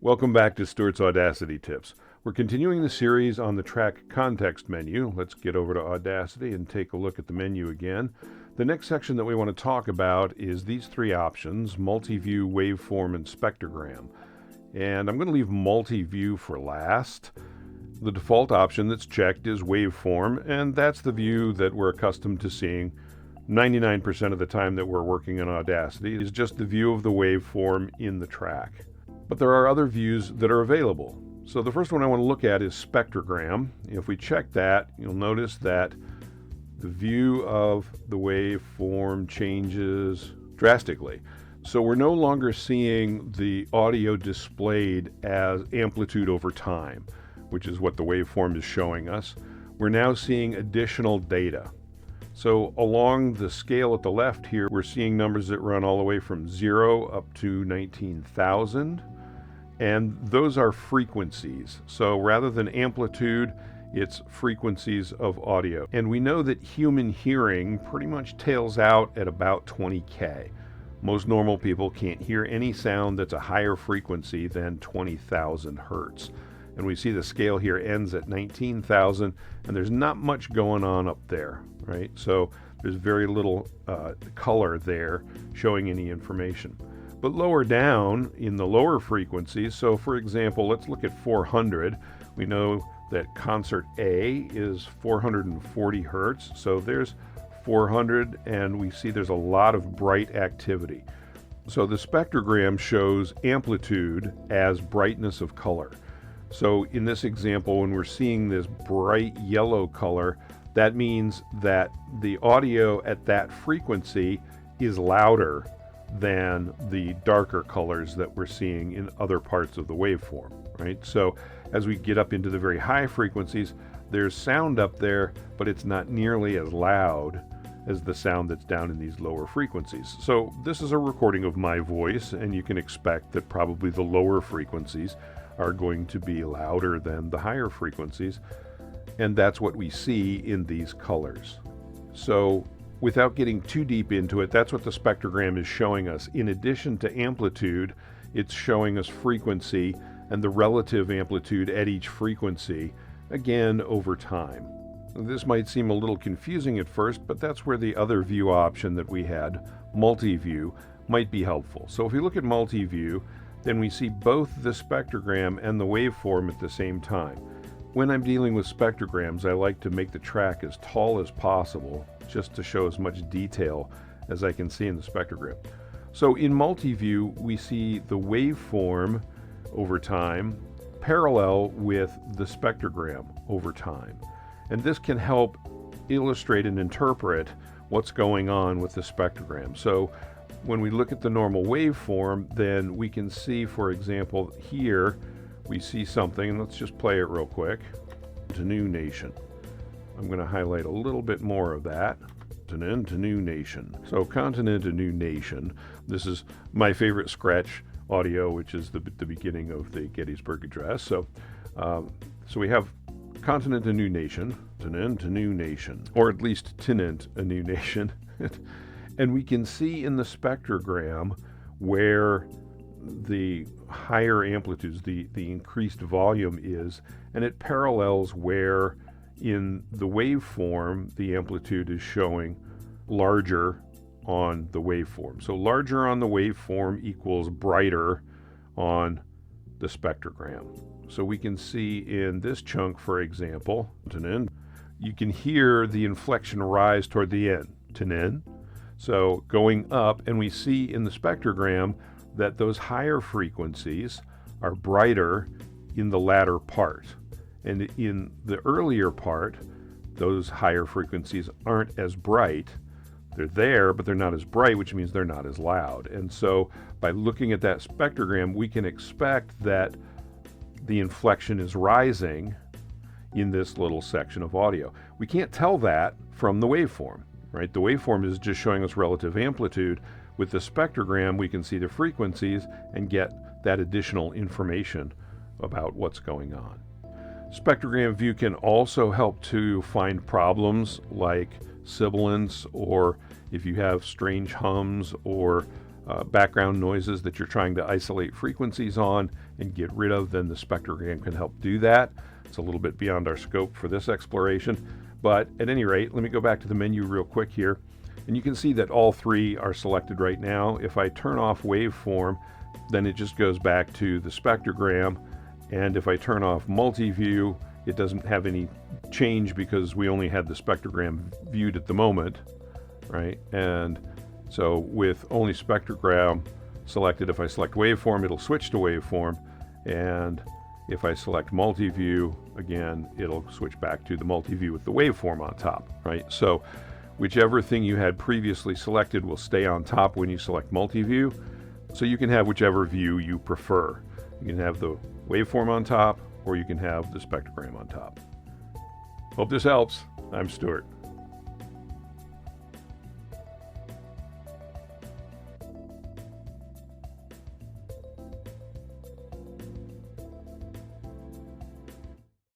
Welcome back to Stuart's Audacity Tips. We're continuing the series on the track context menu. Let's get over to Audacity and take a look at the menu again. The next section that we want to talk about is these three options: multi-view, waveform, and spectrogram. And I'm going to leave multi-view for last. The default option that's checked is waveform, and that's the view that we're accustomed to seeing 99% of the time that we're working in Audacity. Is just the view of the waveform in the track. But there are other views that are available. So the first one I want to look at is spectrogram. If we check that, you'll notice that the view of the waveform changes drastically. So we're no longer seeing the audio displayed as amplitude over time, which is what the waveform is showing us. We're now seeing additional data. So along the scale at the left here, we're seeing numbers that run all the way from 0 up to 19,000. And those are frequencies. So rather than amplitude, it's frequencies of audio. And we know that human hearing pretty much tails out at about 20K. Most normal people can't hear any sound that's a higher frequency than 20,000 hertz. And we see the scale here ends at 19,000, and there's not much going on up there, right? So there's very little color there showing any information. But lower down in the lower frequencies, so for example, let's look at 400. We know that concert A is 440 hertz, so there's 400, and we see there's a lot of bright activity. So the spectrogram shows amplitude as brightness of color. So in this example, when we're seeing this bright yellow color, that means that the audio at that frequency is louder than the darker colors that we're seeing in other parts of the waveform, right? So as we get up into the very high frequencies, there's sound up there, but it's not nearly as loud as the sound that's down in these lower frequencies. So this is a recording of my voice, and you can expect that probably the lower frequencies are going to be louder than the higher frequencies, and that's what we see in these colors. So without getting too deep into it, that's what the spectrogram is showing us. In addition to amplitude, it's showing us frequency and the relative amplitude at each frequency, again over time. This might seem a little confusing at first, but that's where the other view option that we had, multi-view, might be helpful. So if we look at multi-view, then we see both the spectrogram and the waveform at the same time. When I'm dealing with spectrograms, I like to make the track as tall as possible, just to show as much detail as I can see in the spectrogram. So in multi-view, we see the waveform over time parallel with the spectrogram over time. And this can help illustrate and interpret what's going on with the spectrogram. So when we look at the normal waveform, then we can see, for example, here we see something, and let's just play it real quick. To New Nation. I'm going to highlight a little bit more of that. Continent to New Nation. So Continent to New Nation. This is my favorite Scratch audio, which is the beginning of the Gettysburg Address. So we have Continent a New Nation, Tinent a New Nation, or at least Tinent a New Nation. And we can see in the spectrogram where the higher amplitudes, the increased volume is, and it parallels where in the waveform the amplitude is showing larger on the waveform. So larger on the waveform equals brighter on the spectrogram. So we can see in this chunk, for example, you can hear the inflection rise toward the end. So going up, and we see in the spectrogram that those higher frequencies are brighter in the latter part. And in the earlier part, those higher frequencies aren't as bright. They're there, but they're not as bright, which means they're not as loud. And so by looking at that spectrogram, we can expect that the inflection is rising in this little section of audio. We can't tell that from the waveform, right? The waveform is just showing us relative amplitude. With the spectrogram, we can see the frequencies and get that additional information about what's going on. Spectrogram view can also help to find problems like sibilance, or if you have strange hums or background noises that you're trying to isolate frequencies on and get rid of, then the spectrogram can help do that. It's a little bit beyond our scope for this exploration, but at any rate, let me go back to the menu real quick here, and you can see that all three are selected right now. If I turn off Waveform, then it just goes back to the spectrogram, and if I turn off multi-view, it doesn't have any change because we only had the spectrogram viewed at the moment, right? And so with only spectrogram selected, if I select Waveform, it'll switch to Waveform, and if I select multi-view, again, it'll switch back to the multi-view with the waveform on top, right? So whichever thing you had previously selected will stay on top when you select multi-view, so you can have whichever view you prefer. You can have the waveform on top, or you can have the spectrogram on top. Hope this helps. I'm Stuart.